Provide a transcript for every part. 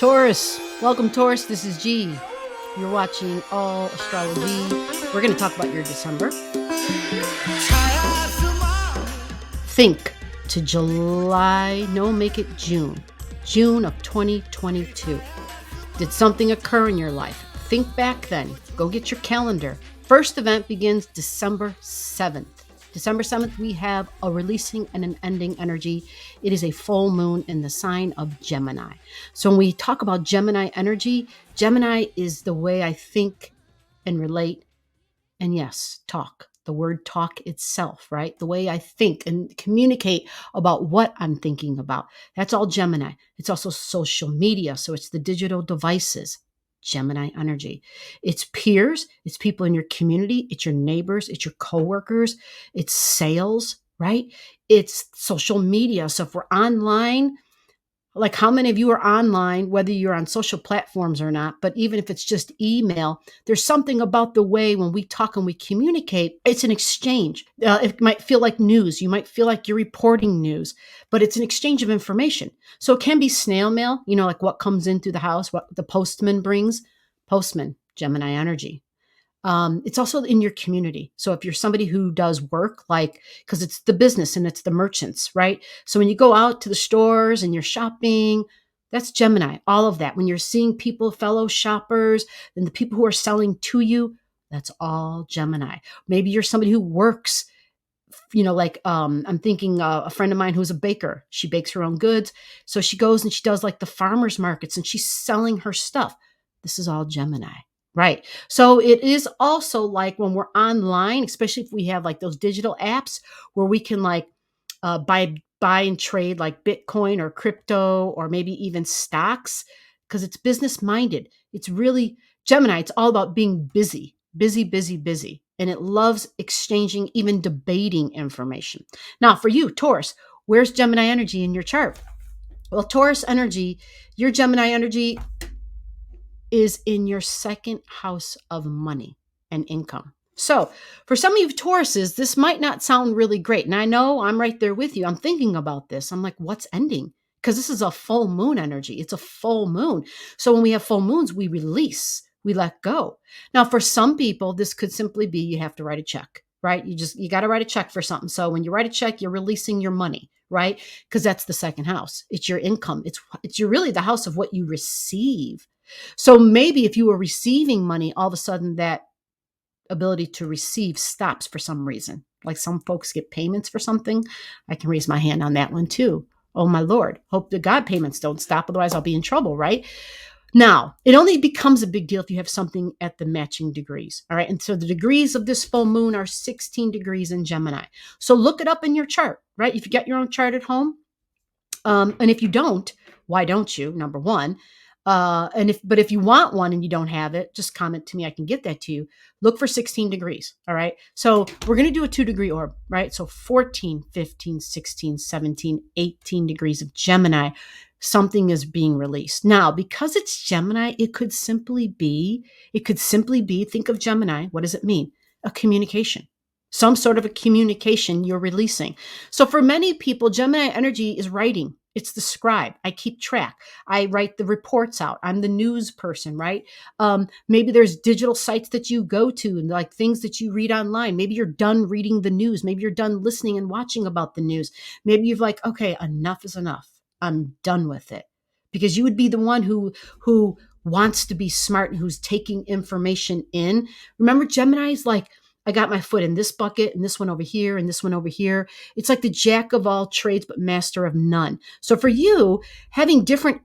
Taurus, welcome Taurus, this is G. You're watching All Astrology. We're going to talk about your December. Think to July, no, make it June. June of 2022. Did something occur in your life? Think back then. Go get your calendar. First event begins December 7th. December 7th, we have a releasing and an ending energy. It is a full moon in the sign of Gemini. So when we talk about Gemini energy, Gemini is the way I think and relate. And yes, talk. The word talk itself, right? The way I think and communicate about what I'm thinking about. That's all Gemini. It's also social media. So it's the digital devices. Gemini energy. It's peers, it's people in your community, it's your neighbors, it's your coworkers, it's sales, right? It's social media. So if we're online, like how many of you are online, whether you're on social platforms or not, but even if it's just email, there's something about the way when we talk and we communicate, it's an exchange. It might feel like news. You might feel like you're reporting news, but it's an exchange of information. So it can be snail mail, like what comes into the house, what the postman brings. Postman, Gemini energy. It's also in your community. So if you're somebody who does work, because it's the business and it's the merchants, right? So when you go out to the stores and you're shopping, that's Gemini, all of that. When you're seeing people, fellow shoppers, and the people who are selling to you, that's all Gemini. Maybe you're somebody who works, I'm thinking a friend of mine who's a baker. She bakes her own goods. So she goes and she does like the farmers markets and she's selling her stuff. This is all Gemini. Right. So it is also like when we're online, especially if we have like those digital apps where we can buy and trade like Bitcoin or crypto or maybe even stocks because it's business minded. It's really Gemini. It's all about being busy, busy, busy, busy. And it loves exchanging, even debating information. Now for you, Taurus, where's Gemini energy in your chart? Well, Taurus energy, your Gemini energy is in your second house of money and income. So for some of you Tauruses, this might not sound really great. And I know I'm right there with you. I'm thinking about this. I'm like, what's ending? Because this is a full moon energy. It's a full moon. So when we have full moons, we release, we let go. Now, for some people, this could simply be you have to write a check, right? You got to write a check for something. So when you write a check, you're releasing your money, right? Because that's the second house. It's your income. It's really the house of what you receive. So maybe if you were receiving money, all of a sudden that ability to receive stops for some reason. Like some folks get payments for something. I can raise my hand on that one too. Oh my Lord. Hope the God payments don't stop. Otherwise I'll be in trouble, right? Now, it only becomes a big deal if you have something at the matching degrees. All right. And so the degrees of this full moon are 16 degrees in Gemini. So look it up in your chart, right? If you got your own chart at home. And if you don't, why don't you? Number one. But if you want one and you don't have it, just comment to me. I can get that to you. Look for 16 degrees. All right. So we're going to do a 2-degree orb, right? So 14, 15, 16, 17, 18 degrees of Gemini, something is being released. Now, because it's Gemini, it could simply be, think of Gemini. What does it mean? A communication. Some sort of a communication you're releasing. So for many people, Gemini energy is writing. It's the scribe. I keep track. I write the reports out. I'm the news person, right? Maybe there's digital sites that you go to and like things that you read online. Maybe you're done reading the news. Maybe you're done listening and watching about the news. Maybe you've like, okay, enough is enough. I'm done with it. Because you would be the one who wants to be smart and who's taking information in. Remember, Gemini's like, I got my foot in this bucket and this one over here and this one over here. It's like the jack of all trades, but master of none. So for you, having different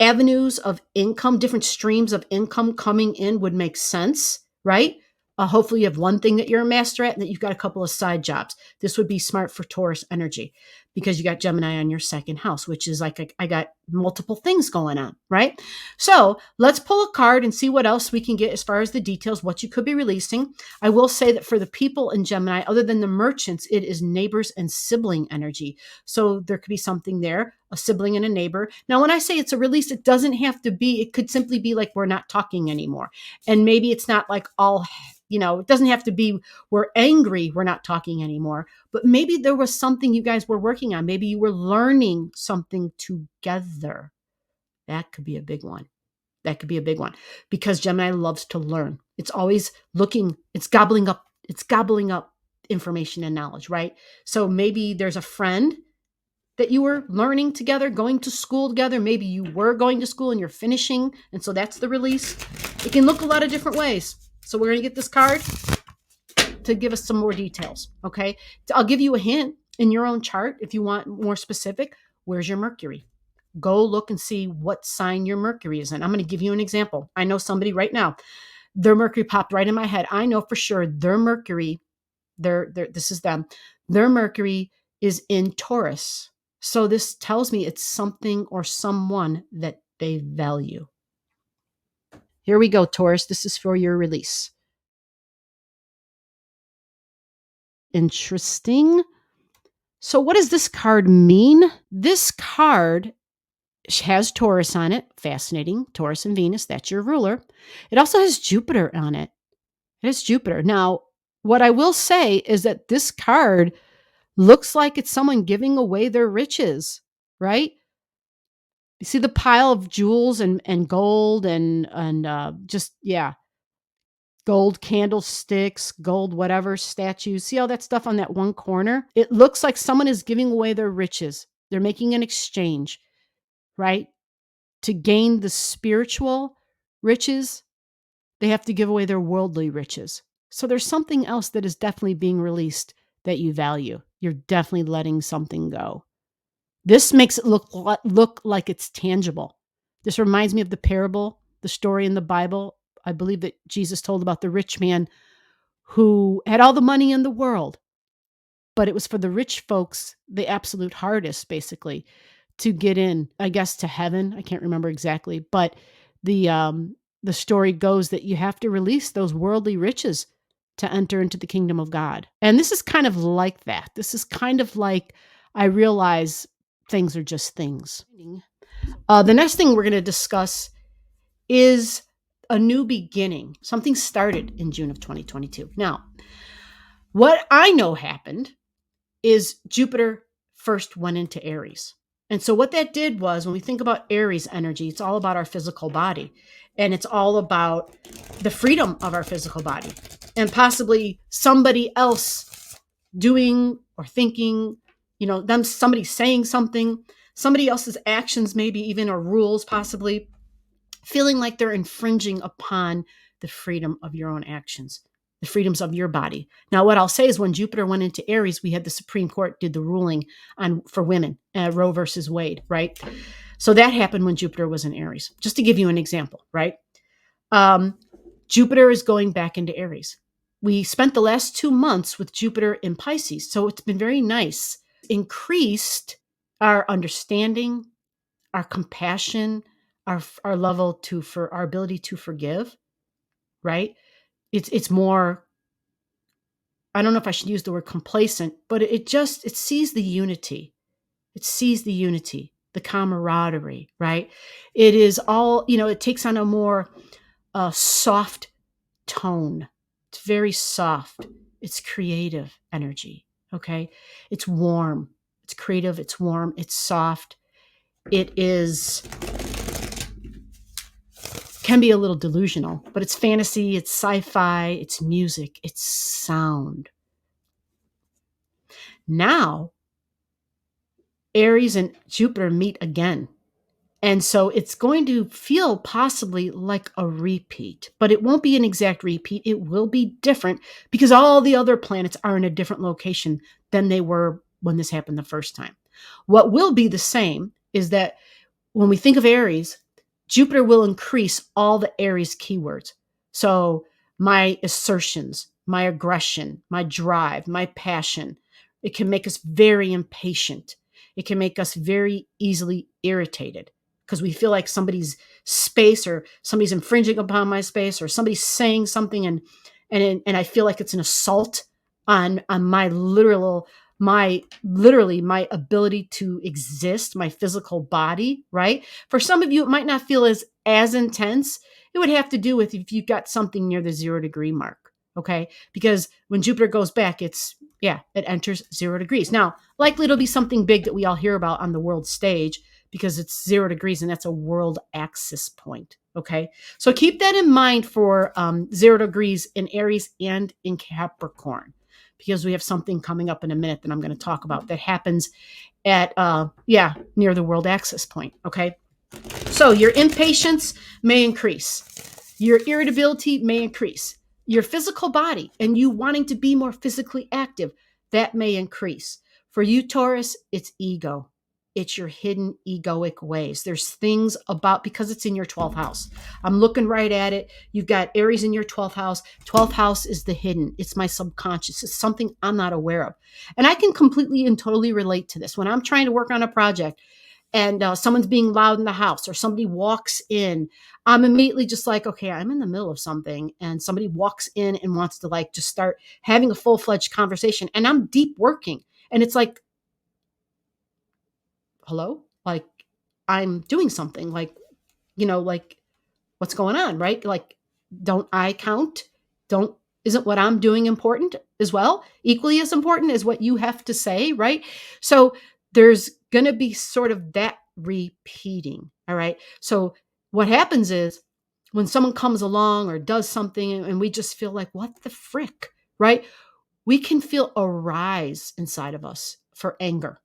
avenues of income, different streams of income coming in would make sense, right? Hopefully you have one thing that you're a master at and that you've got a couple of side jobs. This would be smart for Taurus energy because you got Gemini on your second house, which is like I got multiple things going on, right? So let's pull a card and see what else we can get as far as the details, what you could be releasing. I will say that for the people in Gemini, other than the merchants, it is neighbors and sibling energy. So there could be something there, a sibling and a neighbor. Now, when I say it's a release, it doesn't have to be, it could simply be like we're not talking anymore. And maybe it's not like all, it doesn't have to be we're angry, we're not talking anymore. But maybe there was something you guys were working on. Maybe you were learning something together. That could be a big one. That could be a big one because Gemini loves to learn. It's always looking, it's gobbling up information and knowledge, right? So maybe there's a friend that you were learning together, going to school together. Maybe you were going to school and you're finishing. And so that's the release. It can look a lot of different ways. So we're going to get this card to give us some more details. Okay. I'll give you a hint in your own chart if you want more specific. Where's your Mercury? Go look and see what sign your Mercury is in. I'm going to give you an example. I know somebody right now, their Mercury popped right in my head. I know for sure their Mercury, this is them, their Mercury is in Taurus. So this tells me it's something or someone that they value. Here we go, Taurus. This is for your release. Interesting. So what does this card mean? This card has Taurus on it. Fascinating. Taurus and Venus, that's your ruler. It also has Jupiter on it. It has Jupiter. Now, what I will say is that this card looks like it's someone giving away their riches, right? You see the pile of jewels and gold and just, yeah, gold candlesticks, gold whatever, statues. See all that stuff on that one corner? It looks like someone is giving away their riches. They're making an exchange, right? To gain the spiritual riches, they have to give away their worldly riches. So there's something else that is definitely being released that you value. You're definitely letting something go. This makes it look like it's tangible. This reminds me of the parable, the story in the Bible, I believe that Jesus told about the rich man who had all the money in the world, but it was for the rich folks, the absolute hardest, basically, to get in, I guess, to heaven. I can't remember exactly, but the story goes that you have to release those worldly riches to enter into the kingdom of God. And this is kind of like that. This is kind of like, I realize things are just things. The next thing we're going to discuss is a new beginning. Something started in June of 2022. Now, what I know happened is Jupiter first went into Aries. And so what that did was, when we think about Aries energy, it's all about our physical body. And it's all about the freedom of our physical body. And possibly somebody else doing or thinking, somebody saying something, somebody else's actions maybe even, or rules possibly, feeling like they're infringing upon the freedom of your own actions, the freedoms of your body. Now, what I'll say is when Jupiter went into Aries, we had the Supreme Court did the ruling for women, Roe versus Wade, right? So that happened when Jupiter was in Aries, just to give you an example, right? Jupiter is going back into Aries. We spent the last 2 months with Jupiter in Pisces, so it's been very nice. Increased our understanding, our compassion, our level for our ability to forgive, right? It's more, I don't know if I should use the word complacent, but it sees the unity. It sees the unity, the camaraderie, right? It is all, it takes on a more soft tone. It's very soft. It's creative energy, okay? It's warm. It's creative. It's warm. It's soft. It can be a little delusional, but it's fantasy, it's sci-fi, it's music, it's sound. Now, Aries and Jupiter meet again. And so it's going to feel possibly like a repeat, but it won't be an exact repeat. It will be different because all the other planets are in a different location than they were when this happened the first time. What will be the same is that when we think of Aries, Jupiter will increase all the Aries keywords. So my assertions, my aggression, my drive, my passion. It can make us very impatient. It can make us very easily irritated because we feel like somebody's space or somebody's infringing upon my space or somebody's saying something and I feel like it's an assault on my my ability to exist, my physical body, right? For some of you, it might not feel as intense. It would have to do with if you've got something near the 0 degree mark, okay? Because when Jupiter goes back, it enters 0 degrees. Now, likely it'll be something big that we all hear about on the world stage because it's 0 degrees and that's a world axis point. Okay. So keep that in mind for 0 degrees in Aries and in Capricorn, because we have something coming up in a minute that I'm going to talk about that happens at, near the world axis point. Okay. So your impatience may increase. Your irritability may increase. Your physical body and you wanting to be more physically active, that may increase. For you, Taurus, it's ego. It's your hidden egoic ways. There's things about, because it's in your 12th house. I'm looking right at it. You've got Aries in your 12th house. 12th house is the hidden. It's my subconscious. It's something I'm not aware of. And I can completely and totally relate to this. When I'm trying to work on a project, and someone's being loud in the house or somebody walks in, I'm immediately just like, okay, I'm in the middle of something. And somebody walks in and wants to like just start having a full-fledged conversation. And I'm deep working. And it's like, hello? Like I'm doing something like, like what's going on, right? Like, don't I count? Isn't what I'm doing important as well? Equally as important as what you have to say, right? So there's going to be sort of that repeating. All right. So what happens is when someone comes along or does something and we just feel like, what the frick, right? We can feel a rise inside of us for anger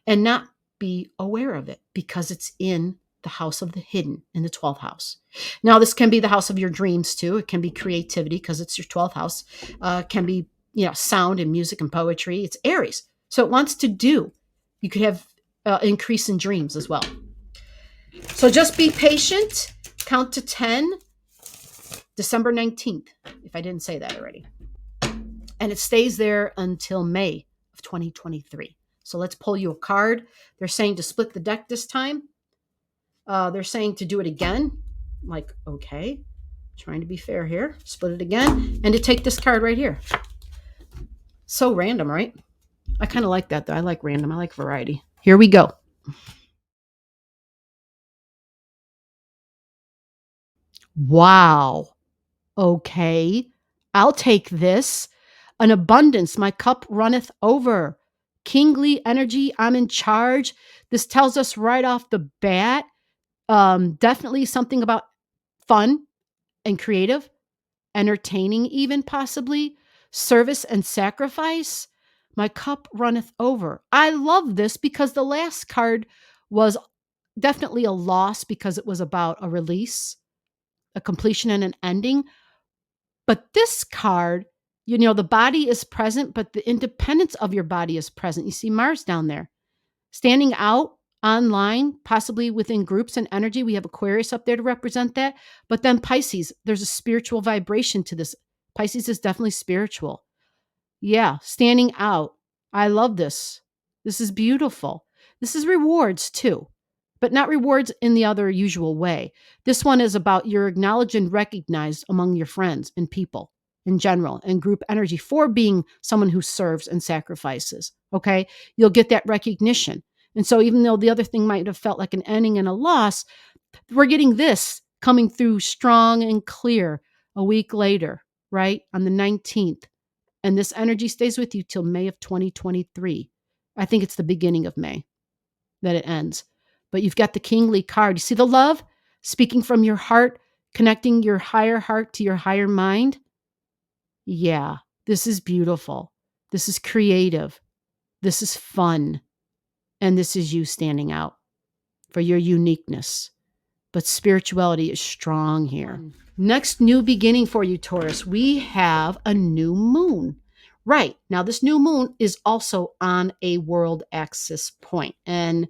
and not be aware of it because it's in the house of the hidden, in the 12th house. Now, this can be the house of your dreams too. It can be creativity because it's your 12th house. It can be, sound and music and poetry. It's Aries. So it wants to do. You could have increase in dreams as well. So just be patient. Count to 10, December 19th, if I didn't say that already. And it stays there until May of 2023. So let's pull you a card. They're saying to split the deck this time. They're saying to do it again. I'm like, okay, trying to be fair here. Split it again. And to take this card right here. So random, right? I kind of like that, though. I like random. I like variety. Here we go. Wow. Okay. I'll take this. An abundance. My cup runneth over. Kingly energy. I'm in charge. This tells us right off the bat, definitely something about fun and creative, entertaining, even possibly service and sacrifice. My cup runneth over. I love this because the last card was definitely a loss because it was about a release, a completion, and an ending. But this card, the body is present, but the independence of your body is present. You see Mars down there, standing out online, possibly within groups and energy. We have Aquarius up there to represent that. But then Pisces, there's a spiritual vibration to this. Pisces is definitely spiritual. Yeah, standing out. I love this. This is beautiful. This is rewards too, but not rewards in the other usual way. This one is about you're acknowledged and recognized among your friends and people in general and group energy for being someone who serves and sacrifices. Okay. You'll get that recognition. And so even though the other thing might have felt like an ending and a loss, we're getting this coming through strong and clear a week later, right? On the 19th. And this energy stays with you till May of 2023. I think it's the beginning of May that it ends. But you've got the kingly card. You see the love? Speaking from your heart, connecting your higher heart to your higher mind. Yeah, this is beautiful. This is creative. This is fun. And this is you standing out for your uniqueness. But spirituality is strong here. Next new beginning for you, Taurus. We have a new moon. Right. Now, this new moon is also on a world axis point. And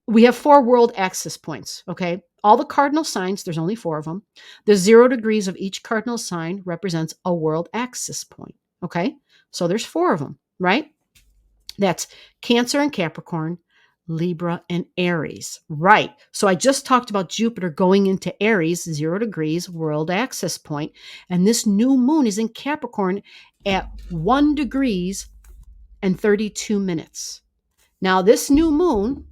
we have 4 world axis points, okay? All the cardinal signs, there's only 4 of them. The 0 degrees of each cardinal sign represents a world axis point, okay? So there's 4 of them, right? That's Cancer and Capricorn, Libra and Aries, right? So I just talked about Jupiter going into Aries, 0 degrees, world axis point, and this new moon is in Capricorn at 1 degrees and 32 minutes. Now, this new moon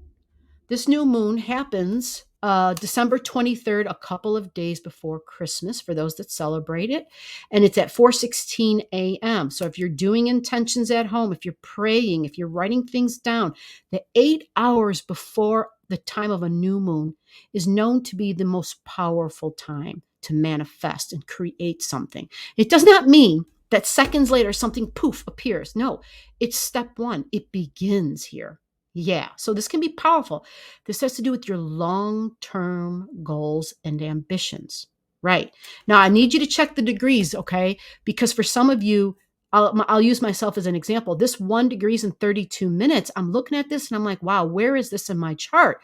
happens December 23rd, a couple of days before Christmas for those that celebrate it. And it's at 4:16 a.m. So if you're doing intentions at home, if you're praying, if you're writing things down, the 8 hours before the time of a new moon is known to be the most powerful time to manifest and create something. It does not mean that seconds later something poof appears. No, it's step one. It begins here. Yeah, so this can be powerful. This has to do with your long-term goals and ambitions. Right. Now, I need you to check the degrees, okay? Because for some of you, I'll use myself as an example. This 1 degrees and 32 minutes, I'm looking at this and I'm like, wow, where is this in my chart?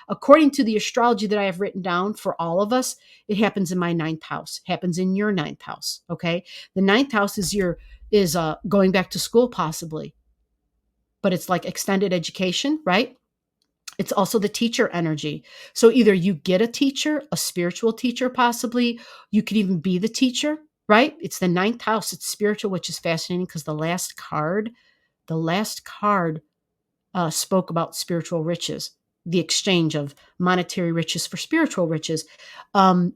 According to the astrology that I have written down for all of us, it happens in my ninth house, happens in your ninth house. Okay. The ninth house is going back to school possibly, but it's like extended education, right? It's also the teacher energy. So either you get a teacher, a spiritual teacher, possibly. You could even be the teacher, right? It's the ninth house. It's spiritual, which is fascinating because the last card spoke about spiritual riches, the exchange of monetary riches for spiritual riches.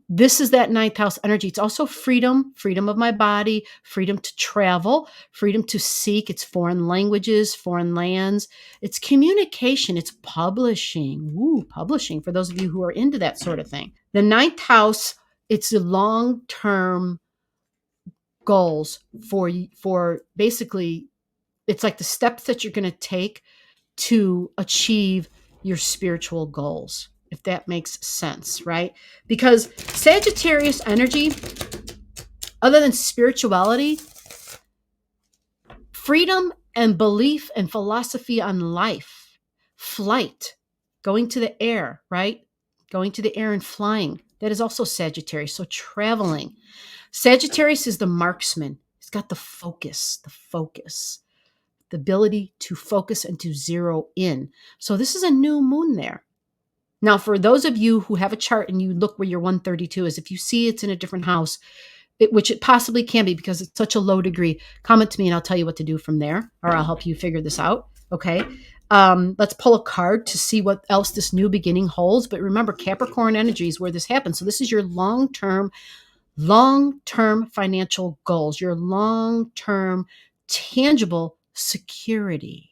This is that ninth house energy. It's also freedom of my body, freedom to travel, freedom to seek. It's foreign languages, foreign lands. It's communication. It's publishing. Ooh, publishing for those of you who are into that sort of thing. The ninth house, it's the long-term goals for basically, it's like the steps that you're going to take to achieve your spiritual goals, if that makes sense, right? Because Sagittarius energy, other than spirituality, freedom and belief and philosophy on life, flight, going to the air, right? Going to the air and flying. That is also Sagittarius. So traveling. Sagittarius is the marksman. He's got the focus, the ability to focus and to zero in. So this is a new moon there. Now, for those of you who have a chart and you look where your 132 is, if you see it's in a different house, which it possibly can be because it's such a low degree, comment to me and I'll tell you what to do from there, or I'll help you figure this out. Okay. Let's pull a card to see what else this new beginning holds. But remember, Capricorn energy is where this happens. So this is your long-term financial goals, your long-term tangible security.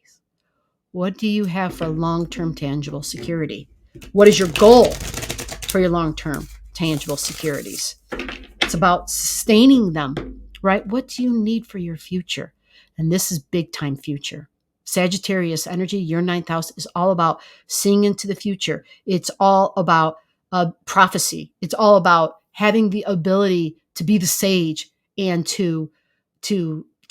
What do you have for long-term tangible security? What is your goal for your long-term tangible securities? It's about sustaining them, right? What do you need for your future? And this is big time future. Sagittarius energy, your ninth house, is all about seeing into the future. It's all about prophecy. It's all about having the ability to be the sage and to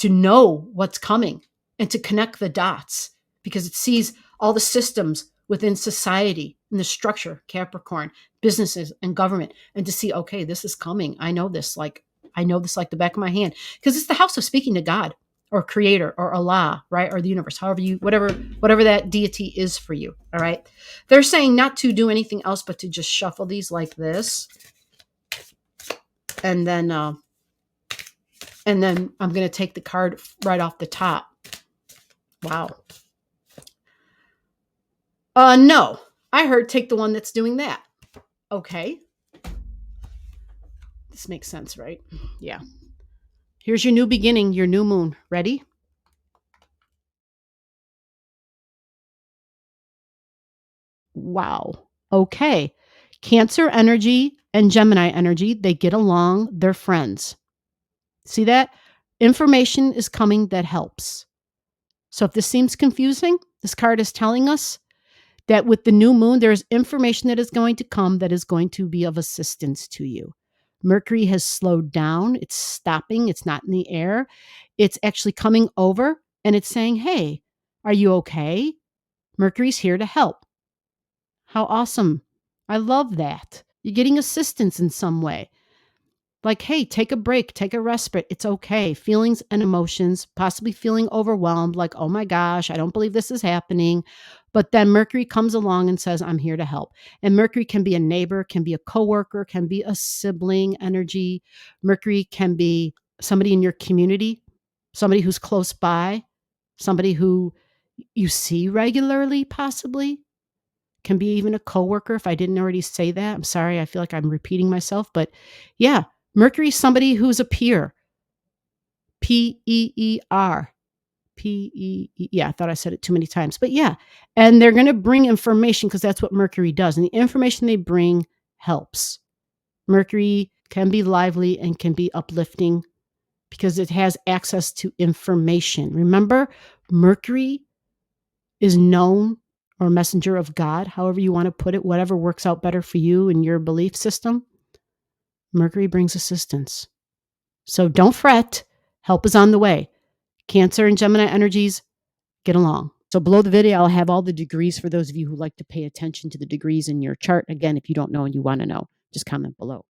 know what's coming and to connect the dots, because it sees all the systems within society and the structure, Capricorn, businesses and government, and to see, okay, this is coming. I know this like the back of my hand, because it's the house of speaking to God or creator or Allah, right? Or the universe, whatever that deity is for you. All right. They're saying not to do anything else, but to just shuffle these like this. And then I'm going to take the card right off the top. Wow. No, I heard take the one that's doing that. Okay. This makes sense, right? Yeah. Here's your new beginning, your new moon. Ready? Wow. Okay. Cancer energy and Gemini energy, they get along. They're friends. See that? Information is coming that helps. So if this seems confusing, this card is telling us that with the new moon, there's information that is going to come that is going to be of assistance to you. Mercury has slowed down. It's stopping. It's not in the air. It's actually coming over and it's saying, hey, are you okay? Mercury's here to help. How awesome. I love that. You're getting assistance in some way. Like, hey, take a break, take a respite. It's okay. Feelings and emotions, possibly feeling overwhelmed, like, oh my gosh, I don't believe this is happening. But then Mercury comes along and says, I'm here to help. And Mercury can be a neighbor, can be a coworker, can be a sibling energy. Mercury can be somebody in your community, somebody who's close by, somebody who you see regularly, possibly. Can be even a coworker. If I didn't already say that, I'm sorry. I feel like I'm repeating myself, but yeah, Mercury is somebody who's a peer. Peer. Yeah, I thought I said it too many times. But yeah, and they're going to bring information because that's what Mercury does. And the information they bring helps. Mercury can be lively and can be uplifting because it has access to information. Remember, Mercury is known or messenger of God, however you want to put it, whatever works out better for you and your belief system. Mercury brings assistance. So don't fret. Help is on the way. Cancer and Gemini energies, get along. So below the video, I'll have all the degrees for those of you who like to pay attention to the degrees in your chart. Again, if you don't know and you want to know, just comment below.